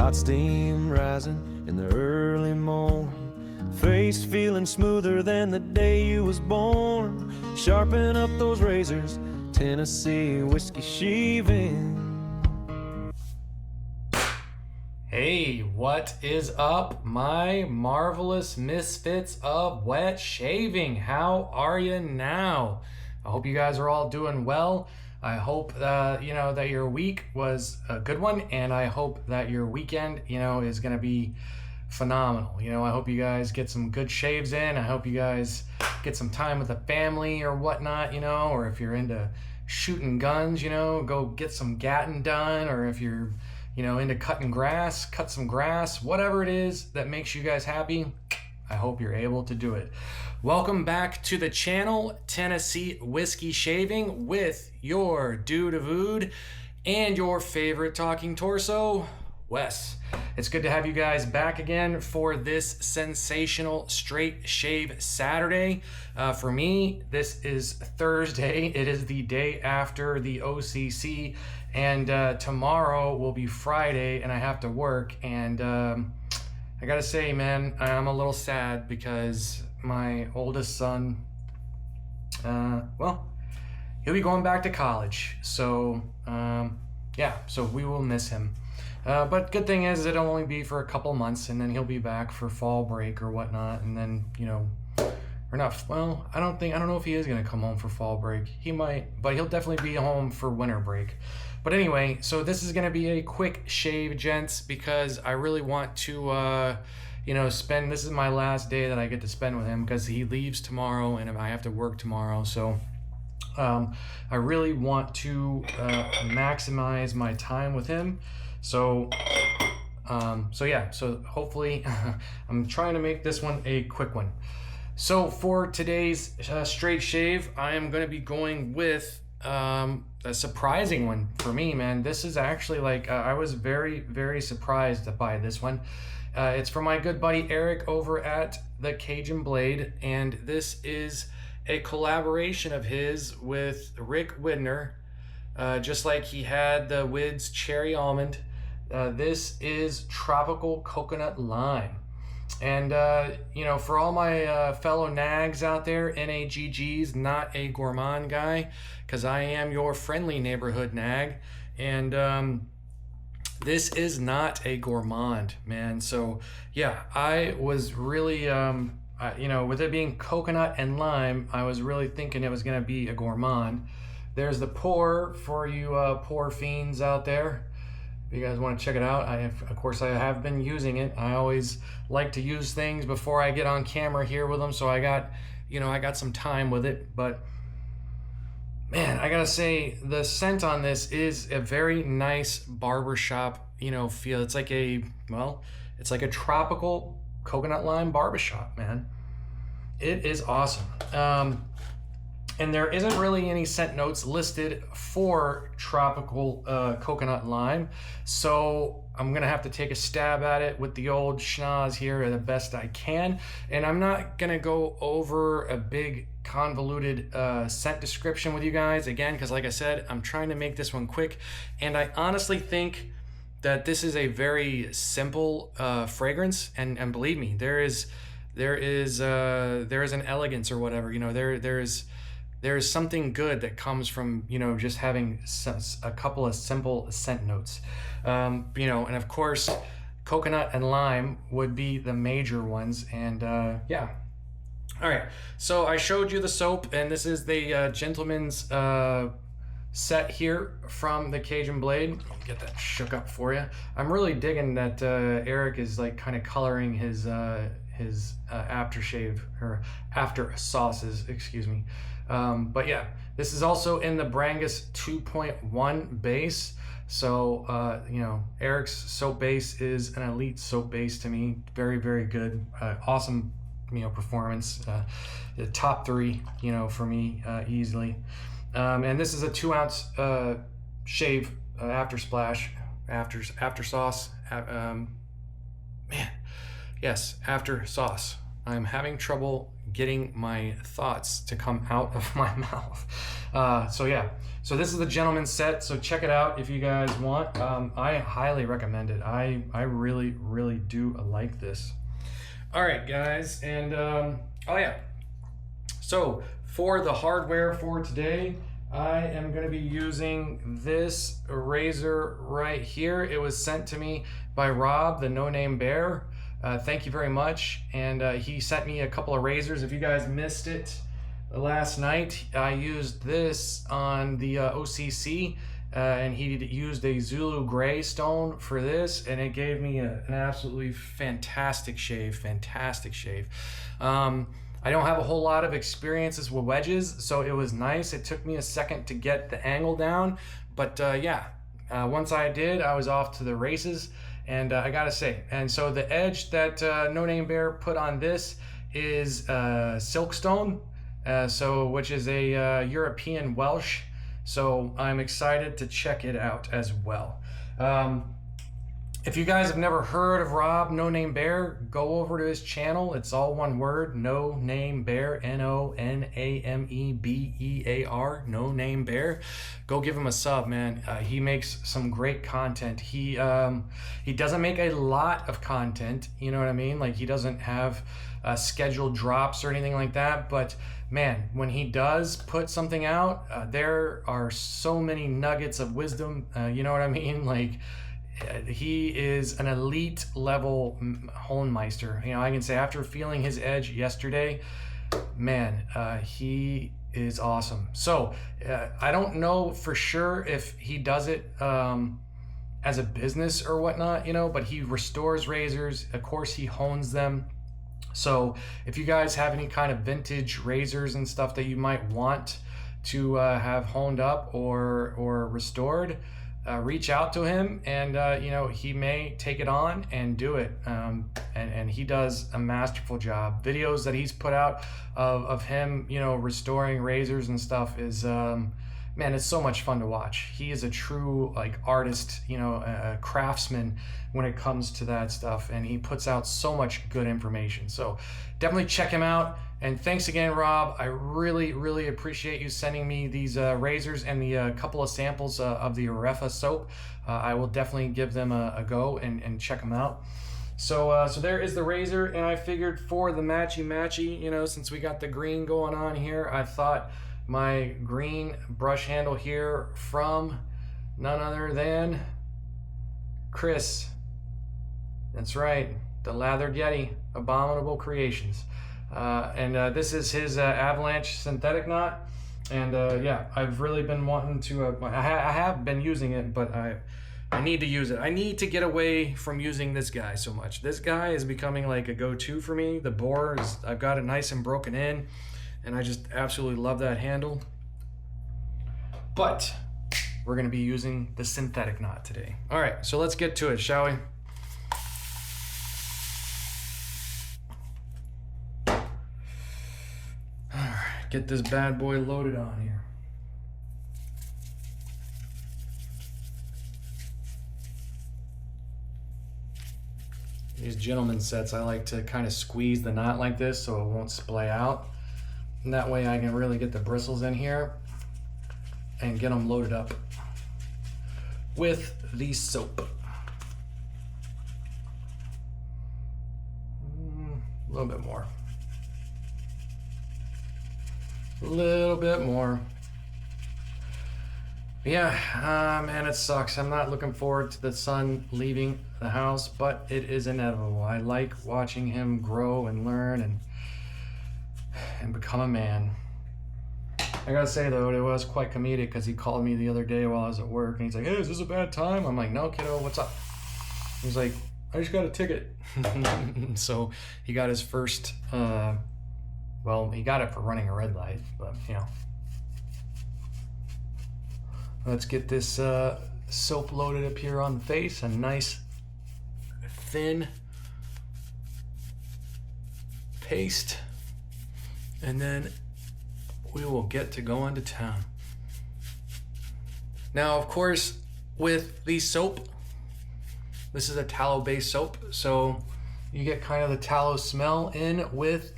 Hot steam rising in the early morn. Face feeling smoother than the day you was born. Sharpen up those razors, Tennessee whiskey shaving. Hey, what is up, my marvelous misfits of wet shaving? How are you now? I hope you guys are all doing well. I hope that your week was a good one, and I hope that your weekend, is going to be phenomenal. I hope you guys get some good shaves in. I hope you guys get some time with the family or whatnot, or if you're into shooting guns, go get some gatting done, or if you're into cutting grass, cut some grass, whatever it is that makes you guys happy. I hope you're able to do it. Welcome back to the channel, Tennessee Whiskey Shaving, with your dude of ood and your favorite talking torso, Wes. It's good to have you guys back again for this sensational straight shave Saturday. For me, this is Thursday. It is the day after the OCC, and tomorrow will be Friday, and I have to work. And I gotta say, man, I'm a little sad because my oldest son, he'll be going back to college. So so we will miss him. But good thing is it'll only be for a couple months, and then he'll be back for fall break or whatnot. And then, or not, well, I don't know if he is going to come home for fall break. He might, but he'll definitely be home for winter break. But anyway, so this is going to be a quick shave, gents, because I really want to, this is my last day that I get to spend with him, because he leaves tomorrow and I have to work tomorrow. So I really want to maximize my time with him. So hopefully I'm trying to make this one a quick one. So for today's straight shave, I am going to be going with a surprising one for me, man. This is actually I was very, very surprised by this one. It's from my good buddy Eric over at the Cajun Blade, and this is a collaboration of his with Rick Widner, just like he had the Wids Cherry Almond. This is Tropical Coconut Lime. And, for all my fellow nags out there, NAGGs, not a gourmand guy, because I am your friendly neighborhood nag. And this is not a gourmand, man. So, yeah, I was really, with it being coconut and lime, I was really thinking it was going to be a gourmand. There's the pour for you pour fiends out there. If you guys want to check it out, of course I have been using it. I always like to use things before I get on camera here with them, so I got some time with it. But man, I gotta say, the scent on this is a very nice barbershop feel. It's like a tropical coconut lime barbershop, man. It is awesome. And there isn't really any scent notes listed for tropical coconut lime, so I'm gonna have to take a stab at it with the old schnoz here the best I can. And I'm not gonna go over a big convoluted scent description with you guys again, because like I said, I'm trying to make this one quick, and I honestly think that this is a very simple fragrance, and believe me, there is an elegance or whatever. There is something good that comes from, just having a couple of simple scent notes. And of course, coconut and lime would be the major ones. And yeah. All right, so I showed you the soap, and this is the gentleman's set here from the Cajun Blade. I'll get that shook up for you. I'm really digging that Eric is kind of coloring his aftershave, or after sauces, excuse me. But yeah, this is also in the Brangus 2.1 base. So, Eric's soap base is an elite soap base to me. Very, very good. Awesome, performance. The top three, for me, easily. And this is a 2-ounce shave after splash, after sauce. After sauce. I'm having trouble getting my thoughts to come out of my mouth. So yeah, so this is the gentleman's set, so check it out if you guys want. I highly recommend it. I really do like this. All right, guys, and oh yeah, so for the hardware for today, I am going to be using this razor right here. It was sent to me by Rob, the No Name Bear. Thank you very much. And he sent me a couple of razors. If you guys missed it last night, I used this on the OCC, and he used a Zulu gray stone for this, and it gave me an absolutely fantastic shave. I don't have a whole lot of experiences with wedges, so it was nice. It took me a second to get the angle down, but yeah, once I did, I was off to the races. And I gotta say, and so the edge that No Name Bear put on this is silkstone, which is a European Welsh. So I'm excited to check it out as well. If you guys have never heard of Rob No Name Bear, go over to his channel. It's all one word, No Name Bear, NONAMEBEAR, No Name Bear. Go give him a sub, man. He makes some great content. He doesn't make a lot of content, you know what I mean? Like, he doesn't have scheduled drops or anything like that, but man, when he does put something out, there are so many nuggets of wisdom, you know what I mean? Like, he is an elite level Hohenmeister. You know, I can say after feeling his edge yesterday, man, he is awesome. So I don't know for sure if he does it as a business or whatnot, you know, but he restores razors. Of course, he hones them. So if you guys have any kind of vintage razors and stuff that you might want to have honed up or restored, reach out to him, and you know, he may take it on and do it. And he does a masterful job. Videos that he's put out of him, you know, restoring razors and stuff is man, it's so much fun to watch. He is a true like artist, you know, a craftsman when it comes to that stuff, and he puts out so much good information. So definitely check him out. And thanks again, Rob. I really appreciate you sending me these razors and the couple of samples of the Arefa soap. I will definitely give them a go and check them out. So there is the razor, and I figured for the matchy, you know, since we got the green going on here, I thought my green brush handle here from none other than Chris. That's right, the Lathered Yeti, Abominable Creations. And this is his Avalanche synthetic knot. And yeah, I've really been wanting to, I have been using it, but I need to use it. I need to get away from using this guy so much. This guy is becoming like a go-to for me. The bore is, I've got it nice and broken in, and I just absolutely love that handle. But we're gonna be using the synthetic knot today. All right, so let's get to it, shall we? All right, get this bad boy loaded on here. These gentleman sets, I like to kind of squeeze the knot like this so it won't splay out. And that way I can really get the bristles in here and get them loaded up with the soap. A little bit more. A little bit more. Yeah, man, it sucks. I'm not looking forward to the son leaving the house, but it is inevitable. I like watching him grow and learn and become a man. I gotta say though, it was quite comedic because he called me the other day while I was at work and he's like, "Hey, is this a bad time?" I'm like, "No, kiddo, what's up?" He's like, "I just got a ticket." So he got his first, well, he got it for running a red light, but you know. Let's get this soap loaded up here on the face, a nice thin paste, and then we will get to going to town. Now, of course, with the soap, this is a tallow-based soap, so you get kind of the tallow smell in with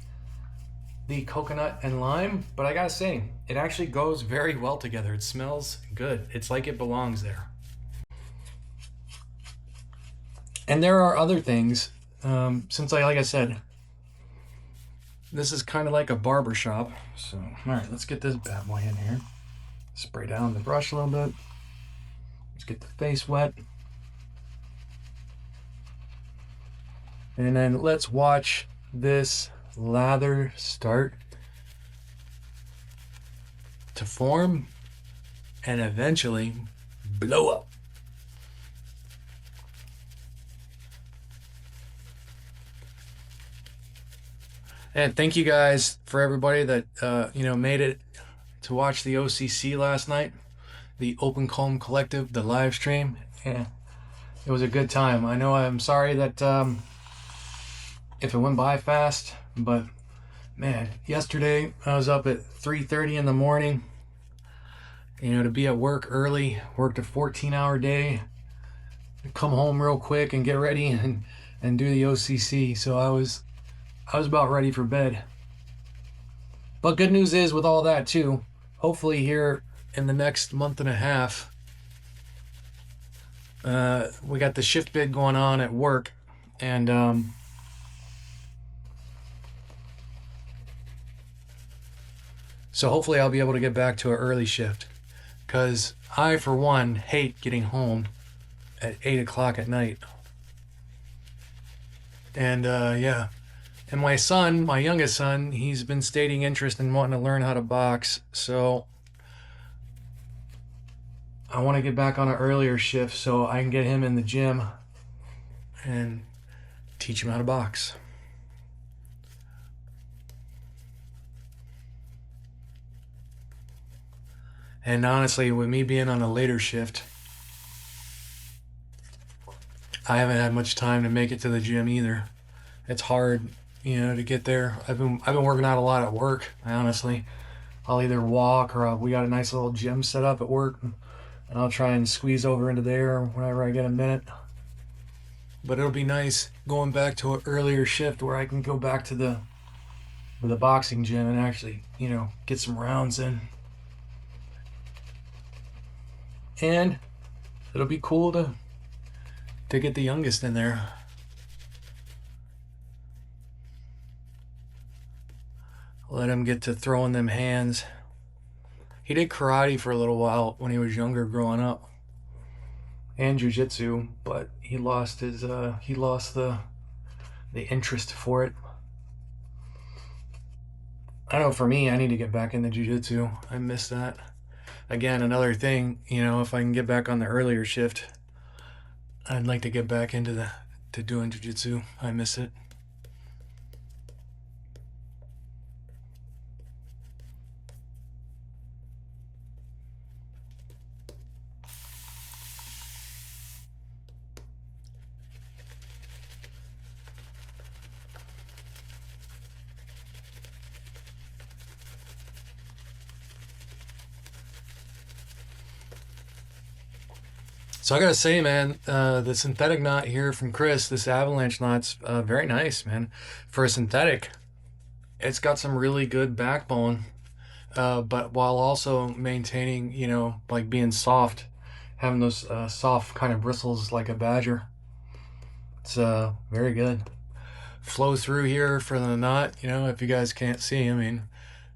the coconut and lime, but I gotta say, it actually goes very well together. It smells good. It's like it belongs there. And there are other things, since like I said, this is kind of like a barber shop. So, all right, let's get this bad boy in here. Spray down the brush a little bit. Let's get the face wet. And then let's watch this lather start to form and eventually blow up. And thank you guys for everybody that made it to watch the OCC last night, the Open Comb Collective, the live stream. Yeah, it was a good time. I know I'm sorry that if it went by fast, but man, yesterday I was up at 3:30 in the morning, to be at work early, worked a 14-hour day, come home real quick and get ready and do the OCC. So I was about ready for bed. But good news is with all that too, hopefully here in the next month and a half, we got the shift bid going on at work, and so hopefully I'll be able to get back to an early shift, because I, for one, hate getting home at 8 o'clock at night. And yeah. And my son, my youngest son, he's been stating interest in wanting to learn how to box. So I want to get back on an earlier shift so I can get him in the gym and teach him how to box. And honestly, with me being on a later shift, I haven't had much time to make it to the gym either. It's hard, to get there. I've been working out a lot at work. I'll either walk, or we got a nice little gym set up at work, and I'll try and squeeze over into there whenever I get a minute. But it'll be nice going back to an earlier shift where I can go back to the boxing gym and actually, get some rounds in. And it'll be cool to get the youngest in there. Let him get to throwing them hands. He did karate for a little while when he was younger growing up, and jiu-jitsu, but he lost the interest for it. I know for me, I need to get back into jiu-jitsu. I miss that. Again, another thing, if I can get back on the earlier shift, I'd like to get back into doing jiu-jitsu. I miss it. So I gotta say, man, the synthetic knot here from Chris, this Avalanche knot's very nice, man. For a synthetic, it's got some really good backbone, but while also maintaining, like being soft, having those soft kind of bristles like a badger. It's very good. Flow through here for the knot, if you guys can't see,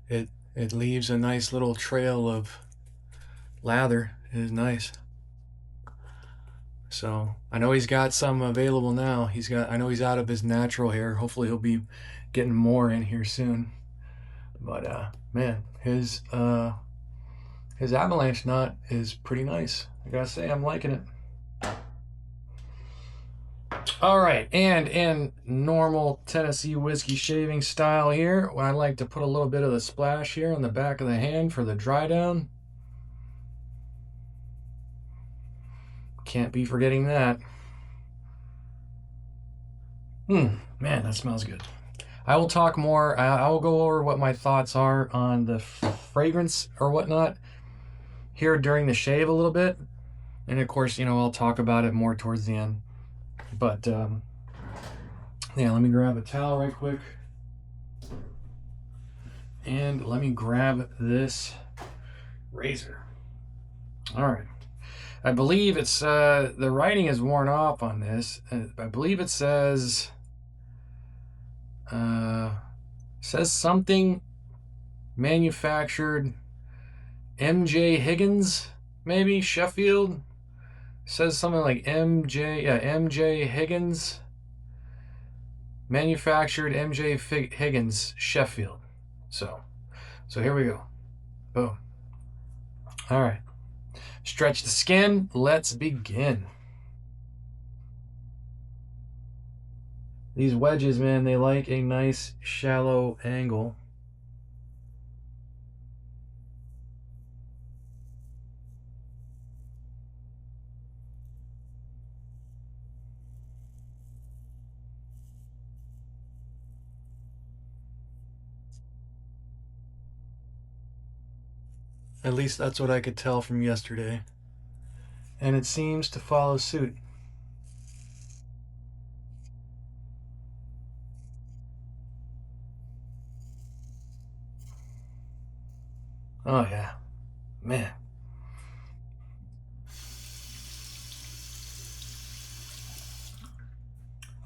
it leaves a nice little trail of lather. It is nice. So I know he's got some available now. I know he's out of his natural hair. Hopefully he'll be getting more in here soon. But man, his Avalanche knot is pretty nice. I gotta say, I'm liking it. All right, and in normal Tennessee whiskey shaving style here, I like to put a little bit of the splash here on the back of the hand for the dry down. Can't be forgetting that. Man, that smells good. I will talk more. I will go over what my thoughts are on the fragrance or whatnot here during the shave a little bit. And of course, I'll talk about it more towards the end. But yeah, let me grab a towel right quick. And let me grab this razor. All right. I believe it's the writing is worn off on this. I believe it says something manufactured MJ Higgins, maybe Sheffield. Says something like MJ Higgins, manufactured MJ Higgins, Sheffield. So here we go. Boom. All right. Stretch the skin. Let's begin. These wedges, man, they like a nice shallow angle. At least that's what I could tell from yesterday. And it seems to follow suit. Oh yeah, man.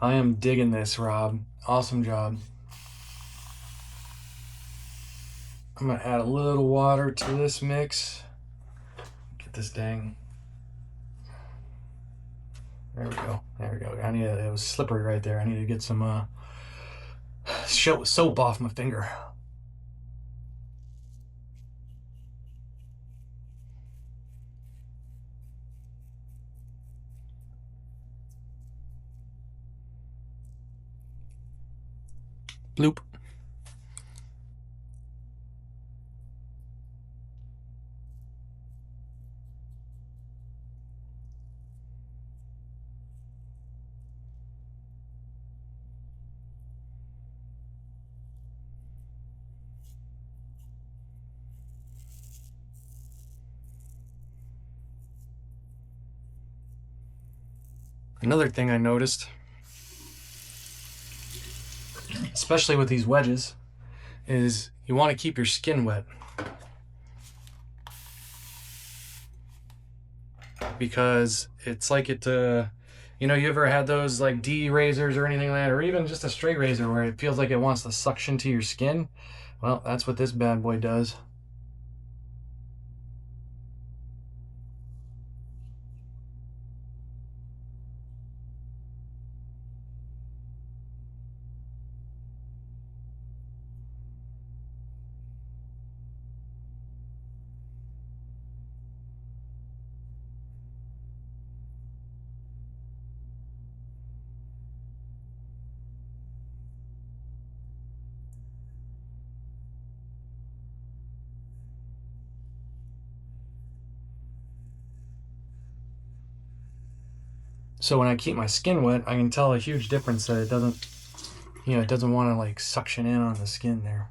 I am digging this, Rob. Awesome job. I'm gonna add a little water to this mix. Get this dang. There we go. There we go. It was slippery right there. I need to get some soap off my finger. Bloop. Another thing I noticed, especially with these wedges, is you want to keep your skin wet. Because it's like you ever had those like D razors or anything like that, or even just a straight razor where it feels like it wants to suction to your skin? Well, that's what this bad boy does. So when I keep my skin wet, I can tell a huge difference that it doesn't want to like suction in on the skin there.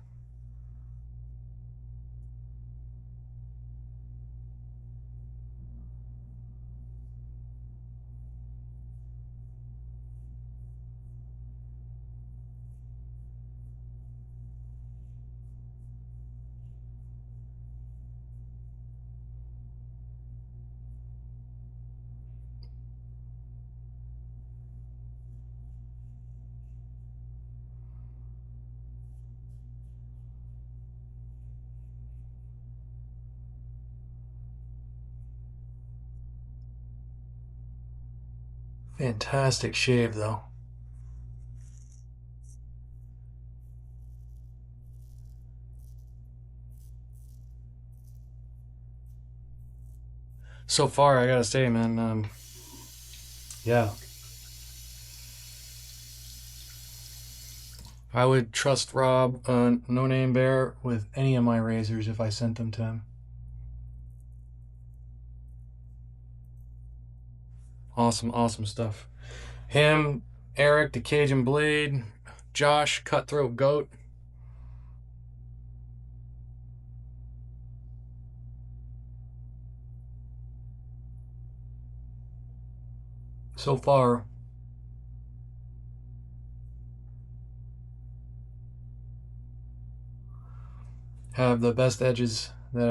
Fantastic shave though. So far, I gotta say, man, yeah. I would trust Rob, No Name Bear, with any of my razors if I sent them to him. Awesome stuff. Him, Eric, the Cajun Blade, Josh, Cutthroat Goat. So far, have the best edges that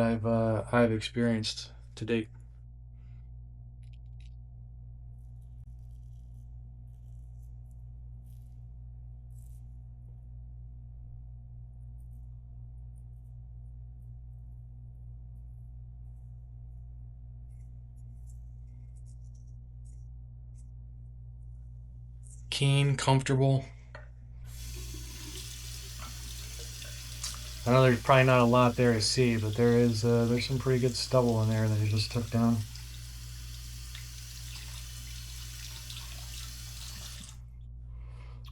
I've experienced to date. Keen, comfortable. I know there's probably not a lot there to see, but there's some pretty good stubble in there that he just took down.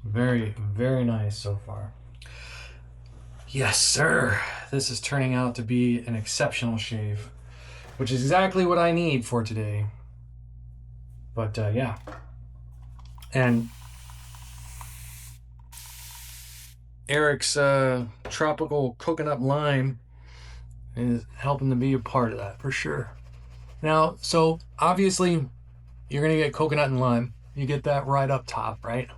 Very, very nice so far. Yes, sir. This is turning out to be an exceptional shave, which is exactly what I need for today. But yeah. And Eric's tropical coconut lime is helping to be a part of that for sure. Now, so obviously you're going to get coconut and lime. You get that right up top, right?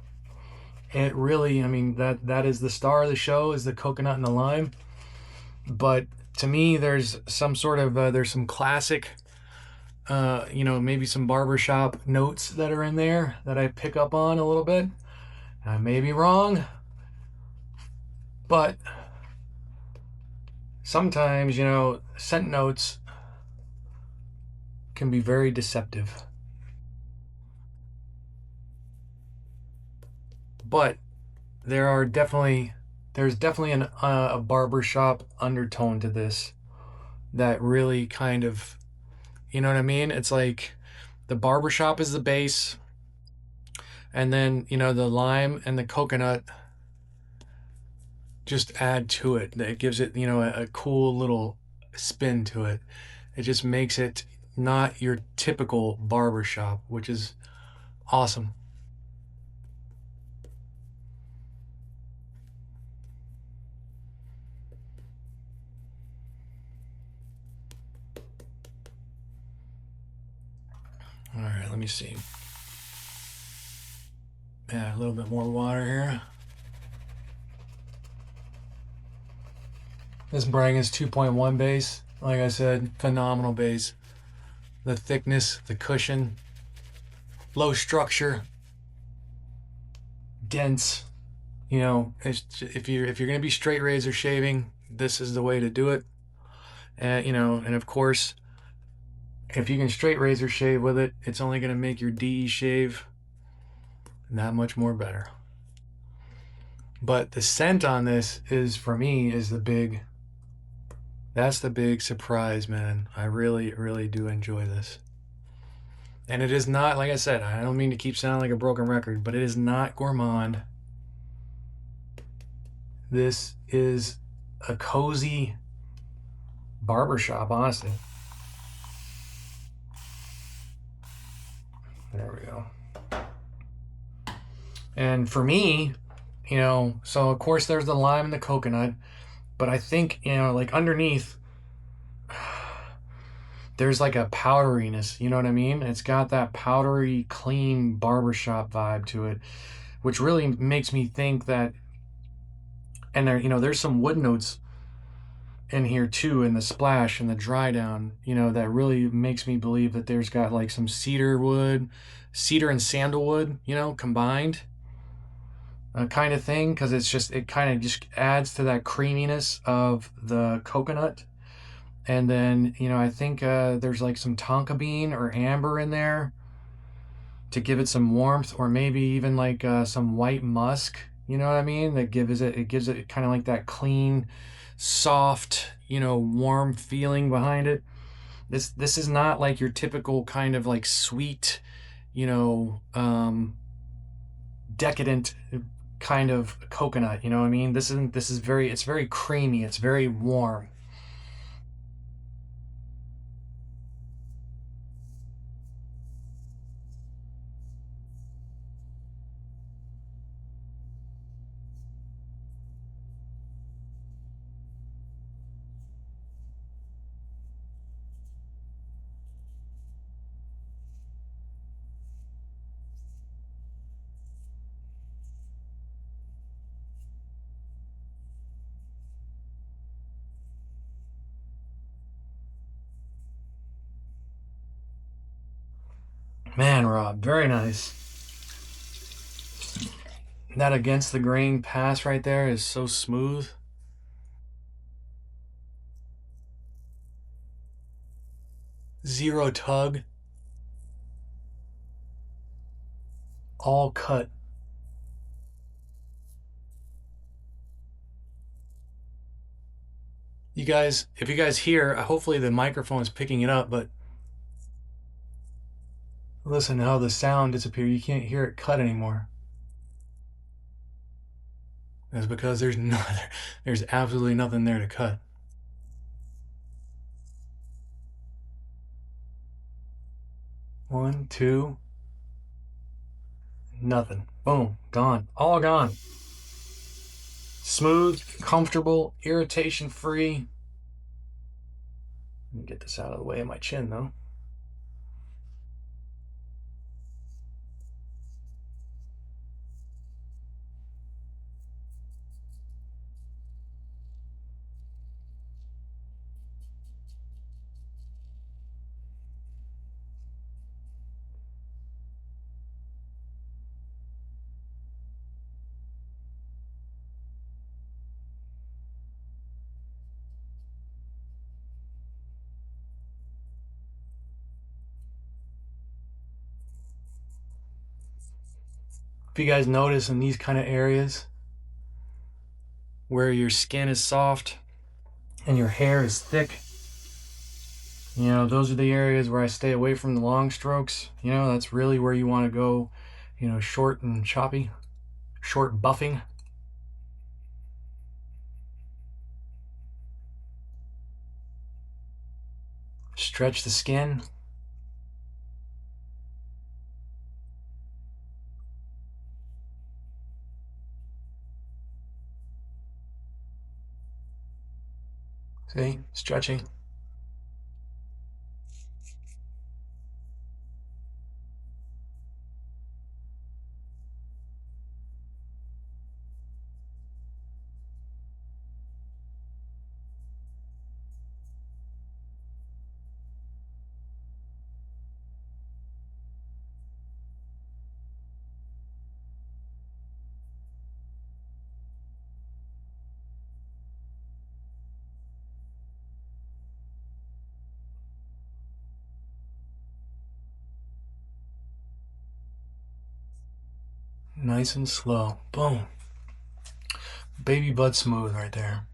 It really, I mean, that is the star of the show, is the coconut and the lime. But to me, there's some sort of there's some classic, maybe some barbershop notes that are in there that I pick up on a little bit. I may be wrong, but sometimes, scent notes can be very deceptive. But there's definitely a barbershop undertone to this that really kind of, you know what I mean? It's like the barbershop is the base, and then, the lime and the coconut just add to it. It gives it, a cool little spin to it. It just makes it not your typical barbershop, which is awesome. All right, let me see. Yeah, a little bit more water here. This Brang is 2.1 base. Like I said, phenomenal base. The thickness, the cushion, low structure, dense. If you're gonna be straight razor shaving, this is the way to do it. And of course, if you can straight razor shave with it, it's only gonna make your DE shave that much more better. But the scent on this is, for me, that's the big surprise, man. I really, really do enjoy this. And it is not, like I said, I don't mean to keep sounding like a broken record, but it is not gourmand. This is a cozy barbershop, honestly. There we go. And for me, so of course there's the lime and the coconut, but I think, like underneath, there's like a powderiness, you know what I mean? It's got that powdery, clean barbershop vibe to it, which really makes me think that, and there's some wood notes in here too, in the splash and the dry down, that really makes me believe that there's got like some cedar and sandalwood, combined. Kind of thing, because it kind of just adds to that creaminess of the coconut. And then, I think there's like some tonka bean or amber in there to give it some warmth, or maybe even like some white musk, you know what I mean? That gives it kind of like that clean, soft, warm feeling behind it. This is not like your typical kind of like sweet, decadent kind of coconut, you know what I mean? It's very creamy, it's very warm. Man, Rob, very nice. That against the grain pass right there is so smooth. Zero tug. All cut. You guys, if you guys hear, hopefully the microphone is picking it up, but listen to how the sound disappears. You can't hear it cut anymore. That's because there's absolutely nothing there to cut. One, two, nothing. Boom, gone. All gone. Smooth, comfortable, irritation free. Let me get this out of the way of my chin though. If you guys notice in these kind of areas where your skin is soft and your hair is thick, you know, those are the areas where I stay away from the long strokes. You know, that's really where you want to go, you know, short and choppy, short buffing. Stretch the skin. See, stretching. Nice and slow. Boom. Baby butt smooth right there.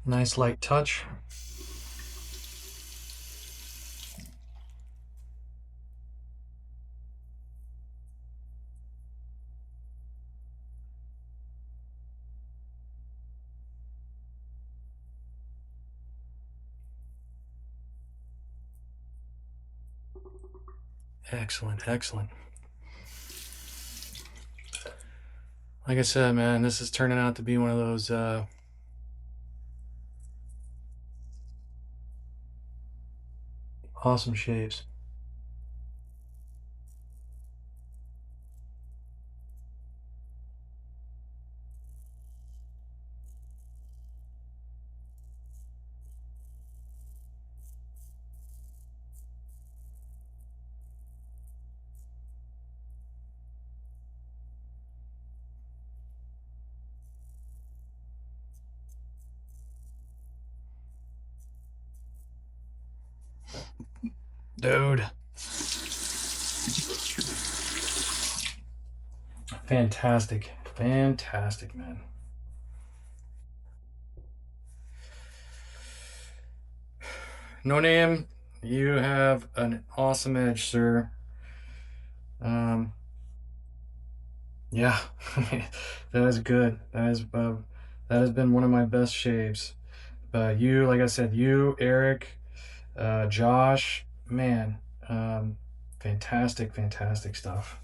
Nice light touch. Excellent, excellent. Like I said, man, this is turning out to be one of those awesome shaves. Dude. Fantastic. Fantastic, man. No name, you have an awesome edge, sir. Yeah, that is good. That has been one of my best shaves. You, like I said, you, Eric, Josh, man, fantastic, fantastic stuff.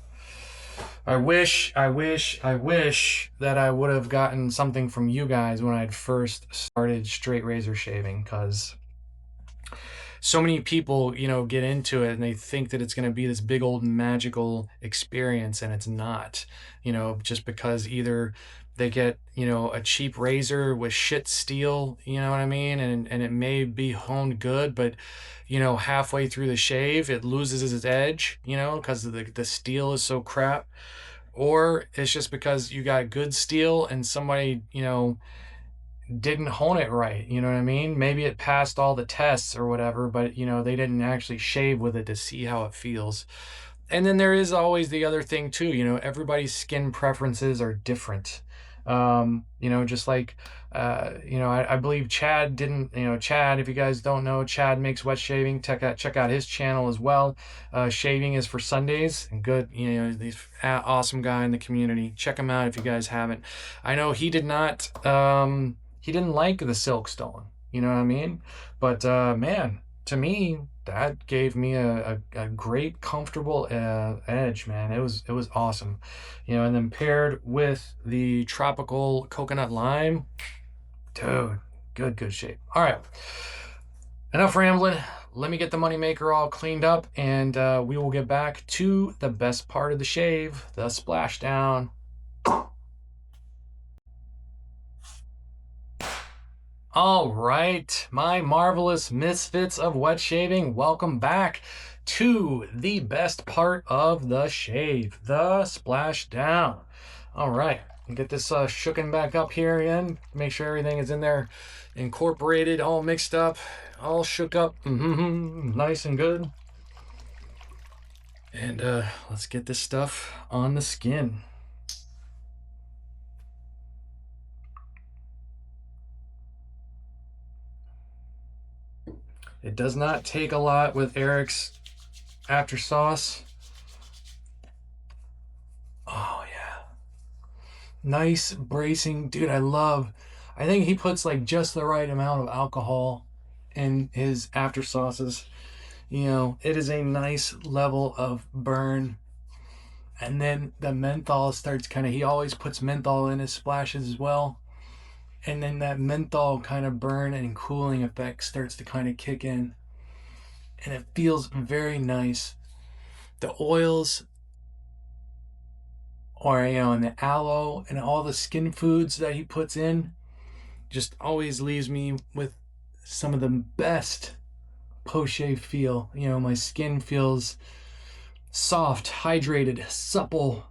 I wish that I would have gotten something from you guys when I'd first started straight razor shaving, because so many people, get into it and they think that it's going to be this big old magical experience, and it's not, just because either they get, a cheap razor with shit steel, you know what I mean? And it may be honed good, but, halfway through the shave, it loses its edge, because the steel is so crap. Or it's just because you got good steel and somebody, didn't hone it right, you know what I mean? Maybe it passed all the tests or whatever, but they didn't actually shave with it to see how it feels. And then there is always the other thing too, everybody's skin preferences are different. Just like, I believe Chad didn't, Chad, if you guys don't know, Chad makes wet shaving. Check out his channel as well. Shaving is for Sundays, and good, he's an awesome guy in the community. Check him out if you guys haven't. I know he did not, he didn't like the Silkstone, you know what I mean? But, man, to me, that gave me a great, comfortable edge, man. It was awesome, and then paired with the tropical coconut lime, dude, good shape. All right, enough rambling. Let me get the moneymaker all cleaned up, and we will get back to the best part of the shave, the splashdown. All right, my marvelous misfits of wet shaving, welcome back to the best part of the shave, the splashdown. All right, get this shooken back up here again. Make sure everything is in there, incorporated, all mixed up, all shook up, nice and good. And let's get this stuff on the skin. It does not take a lot with Eric's after sauce. Oh yeah, nice bracing, dude. I think he puts like just the right amount of alcohol in his after sauces. It is a nice level of burn. And then the menthol starts he always puts menthol in his splashes as well. And then that menthol kind of burn and cooling effect starts to kind of kick in. And it feels very nice. The oils, and the aloe and all the skin foods that he puts in just always leaves me with some of the best post-shave feel. My skin feels soft, hydrated, supple,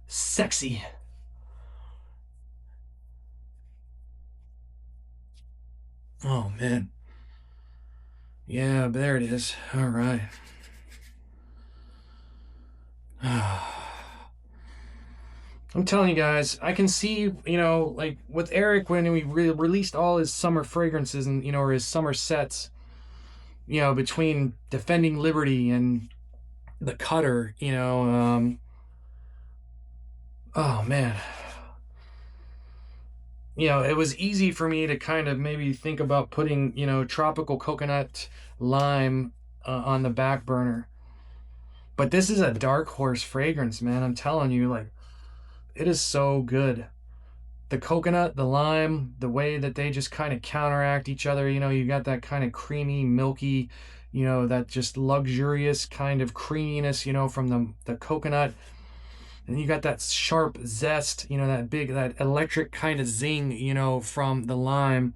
sexy. Oh, man. Yeah, there it is. All right. I'm telling you guys, I can see, like with Eric when we released all his summer fragrances and, or his summer sets, between Defending Liberty and the Cutter, oh, man. It was easy for me to kind of maybe think about putting, tropical coconut lime on the back burner. But this is a dark horse fragrance, man. I'm telling you, like, it is so good. The coconut, the lime, the way that they just kind of counteract each other. You got that kind of creamy, milky, that just luxurious kind of creaminess, from the coconut. And you got that sharp zest, that electric kind of zing, from the lime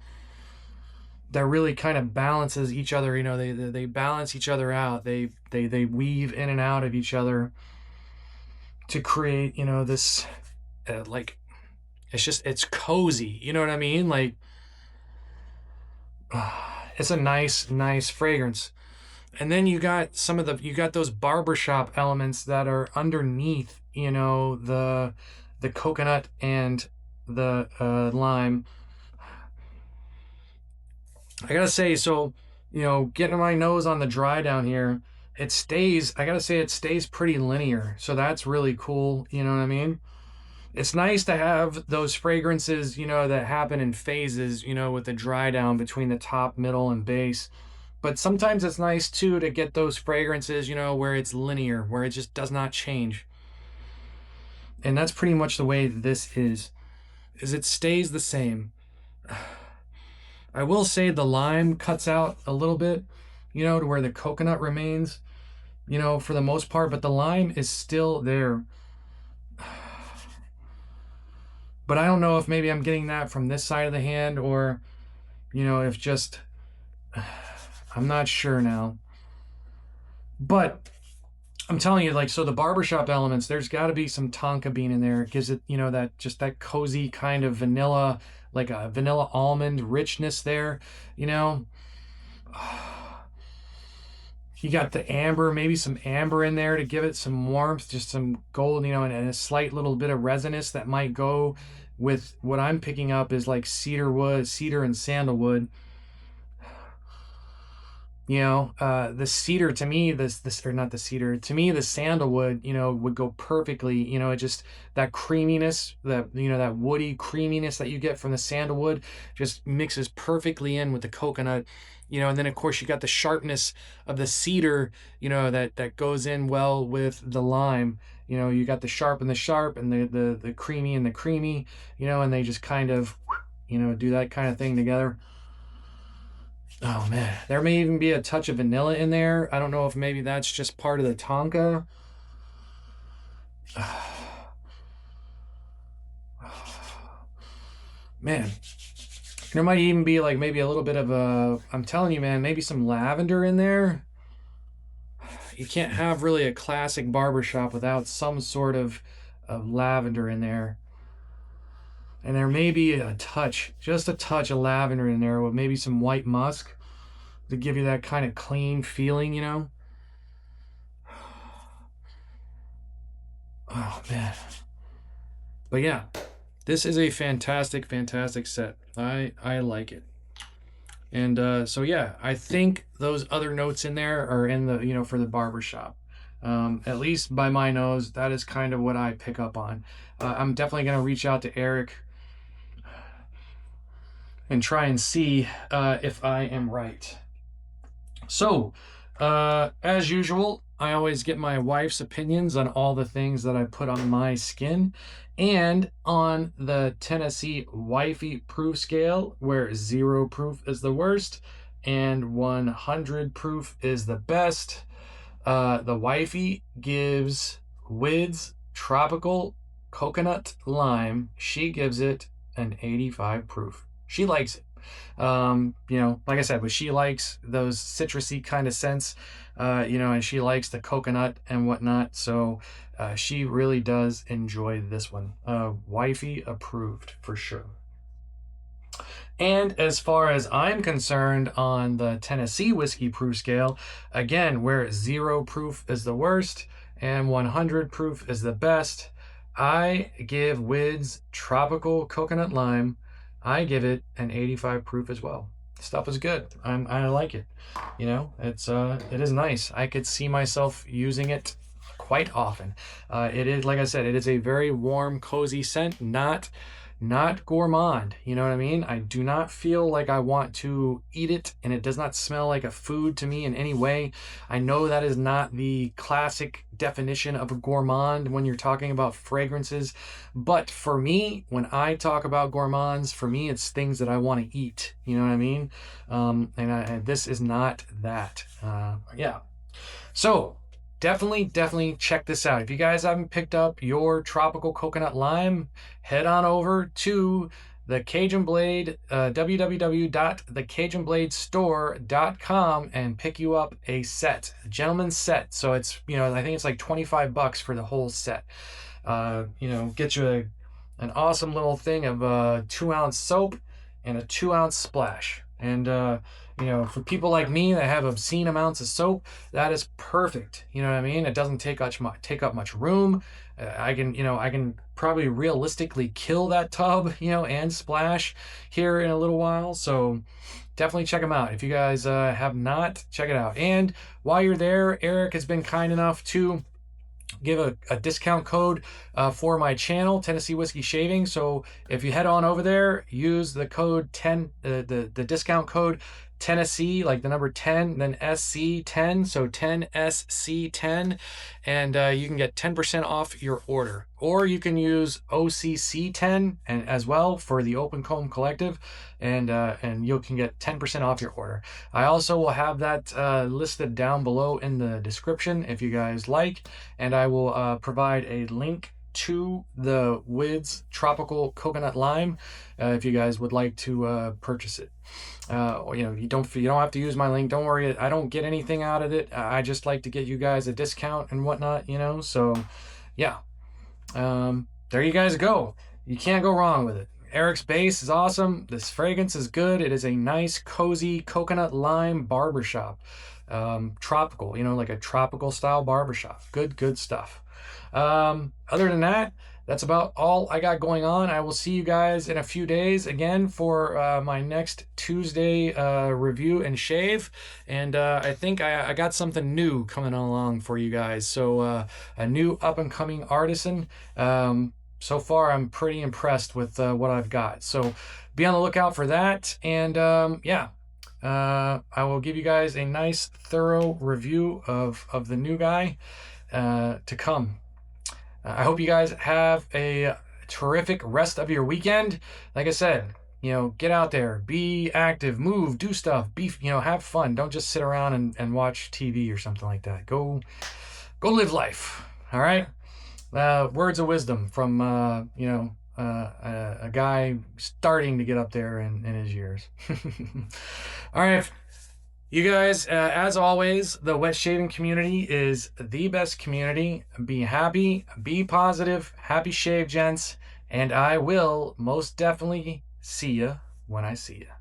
that really kind of balances each other. They balance each other out. They weave in and out of each other to create, this, like, it's cozy. You know what I mean? Like, it's a nice fragrance. And then you got those barbershop elements that are underneath, the coconut and the lime. I gotta say, so, getting my nose on the dry down here, it stays pretty linear. So that's really cool. You know what I mean? It's nice to have those fragrances, that happen in phases, with the dry down between the top, middle, and base. But sometimes it's nice too to get those fragrances, you know, where it's linear, where it just does not change. And that's pretty much the way this is it stays the same. I will say the lime cuts out a little bit, you know, to where the coconut remains, you know, for the most part, but the lime is still there. But I don't know if maybe I'm getting that from this side of the hand, or, you know, if just, I'm not sure now. But I'm telling you, like, so the barbershop elements, there's got to be some tonka bean in there. It gives it, you know, that just that cozy kind of vanilla, like a vanilla almond richness there, you know. You got the amber, maybe some amber in there to give it some warmth, just some gold, you know, and a slight little bit of resinous that might go with what I'm picking up is like cedar wood, cedar and sandalwood. You know, the cedar to me, this or not the cedar to me, the sandalwood, you know, would go perfectly. You know, it just that creaminess, that you know, that woody creaminess that you get from the sandalwood, just mixes perfectly in with the coconut. You know, and then of course you got the sharpness of the cedar, you know, that goes in well with the lime. You know, you got the sharp and the sharp, and the creamy and the creamy. You know, and they just kind of, you know, do that kind of thing together. Oh man, there may even be a touch of vanilla in there. I don't know if maybe that's just part of the tonka. Man, there might even be like maybe a little bit of a, I'm telling you, man, maybe some lavender in there. You can't have really a classic barbershop without some sort of lavender in there. And there may be a touch, just a touch of lavender in there with maybe some white musk to give you that kind of clean feeling, you know? Oh, man. But yeah, this is a fantastic, fantastic set. I like it. And so yeah, I think those other notes in there are in the, you know, for the barbershop. At least by my nose, that is kind of what I pick up on. I'm definitely going to reach out to Eric and try and see if I am right. So, as usual, I always get my wife's opinions on all the things that I put on my skin. And on the Tennessee Wifey proof scale, where 0 proof is the worst and 100 proof is the best, the Wifey gives Wids Tropical Coconut Lime, she gives it an 85 proof. She likes it. You know, like I said, but she likes those citrusy kind of scents, you know, and she likes the coconut and whatnot. So she really does enjoy this one. Wifey approved for sure. And as far as I'm concerned, on the Tennessee whiskey proof scale, again, where 0 proof is the worst and 100 proof is the best, I give Wids Tropical Coconut Lime, I give it an 85 proof as well. Stuff is good. I like it. You know, it is nice. I could see myself using it quite often. It is, like I said, it is a very warm, cozy scent, not gourmand. You know what I mean? I do not feel like I want to eat it, and it does not smell like a food to me in any way. I know that is not the classic definition of a gourmand when you're talking about fragrances, but for me, when I talk about gourmands, for me, it's things that I want to eat. You know what I mean? And this is not that. Yeah. So, definitely check this out. If you guys haven't picked up your tropical coconut lime, head on over to the Cajun Blade, www.thecajunbladestore.com, and pick you up a set, a gentleman's set. So it's, you know, I think it's like $25 for the whole set. You know, get you an awesome little thing of 2-ounce soap and a 2-ounce splash. And you know, for people like me that have obscene amounts of soap, that is perfect. You know what I mean? It doesn't take up much room. I can probably realistically kill that tub, you know, and splash here in a little while. So definitely check them out. If you guys have not, check it out. And while you're there, Eric has been kind enough to give a discount code for my channel, Tennessee Whiskey Shaving. So if you head on over there, use the code 10, the discount code Tennessee, like the number 10, then SC10, so 10SC10, and you can get 10% off your order. Or you can use OCC10 and as well for the Open Comb Collective, and you can get 10% off your order. I also will have that listed down below in the description if you guys like, and I will provide a link to the Wids Tropical Coconut Lime if you guys would like to purchase it. You don't have to use my link. Don't worry, I don't get anything out of it. I just like to get you guys a discount and whatnot, so yeah. There you guys go. You can't go wrong with it. Eric's base is awesome. This fragrance is good. It is a nice, cozy coconut lime barbershop. Tropical, like a tropical style barbershop. Good stuff. Other than that, that's about all I got going on. I will see you guys in a few days again for my next Tuesday review and shave. And I think I got something new coming along for you guys. So a new up-and-coming artisan. So far, I'm pretty impressed with what I've got. So be on the lookout for that. And yeah. I will give you guys a nice, thorough review of the new guy to come. I hope you guys have a terrific rest of your weekend. Like I said, get out there, be active, move, do stuff, have fun. Don't just sit around and watch TV or something like that. Go live life. All right. Words of wisdom from a guy starting to get up there in his years. All right. You guys, as always, the wet shaving community is the best community. Be happy, be positive, happy shave, gents, and I will most definitely see you when I see you.